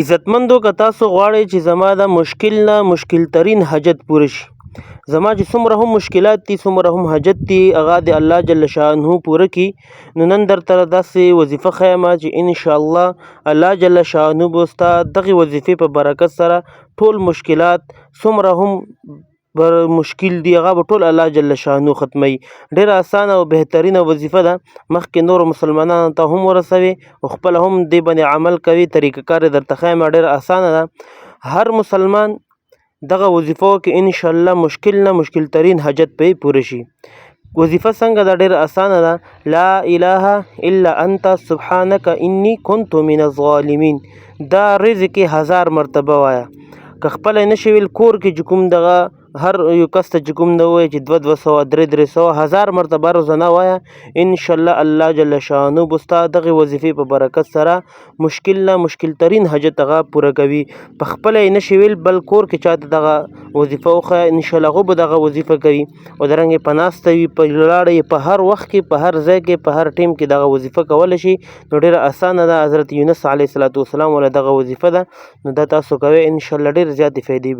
عزتمندو که تاسو غواړئ چې زما د مشکل نه مشکل ترین حاجت پوره شي، زما چې څومره هم مشکلات دي څومره هم حاجت دي هغه د الله جل شانه پوره کړي. نو نن درته داسې وظیفه ښیم چې انشاءالله الله جل شانه به ستا دغې وظیفې په برکت سره ټول مشکلات څومره هم مشکل دي هغه به ټول الله جل شانه ختموي. ډېره اسانه او بهترینه وظیفه ده، مخکې نورو مسلمانانو ته هم ورسوي او خپله هم دې باندې عمل کوي. طریقه کار یې درته ښیم، ډېره اسانه ده. هر مسلمان دغه وظیفه وکړي انشاءالله مشکل نه مشکل ترین حاجت به یې پوره شي. وظیفه څنګه ده؟ ډېره اسانه ده. لا اله الا انت سبحانک انی کنت من الظالمین. دا رزق کې 1000 مرتبه وایه. که خپله یې نشي ویل کور کې چې کوم دغه هر یو کس ته چې کوم نه وایي چې 200 300 1000 مرتبه روزانه وایه، انشاءالله الله جل شانه به ستا دغې وظیفې په برکت سره مشکل نه مشکل ترین حاجت هغه پوره کوي. په خپله یې نشي ویل بل کور کې چاته دغه وظیفه وښیه انشاءالله هغوی به دغه وظیفه کوي. او دارنګې په ناسته وي په ولاړه یې په هر وخت کې په هر ځای کې په هر ټیم کې دغه وظیفه کولی شي. نو ډېره اسانه ده. حضرت یونس علیه السلام وله دغه وظیفه ده. نو دا تاسو کوئ انشاءالله ډېرې زیاتې فایدې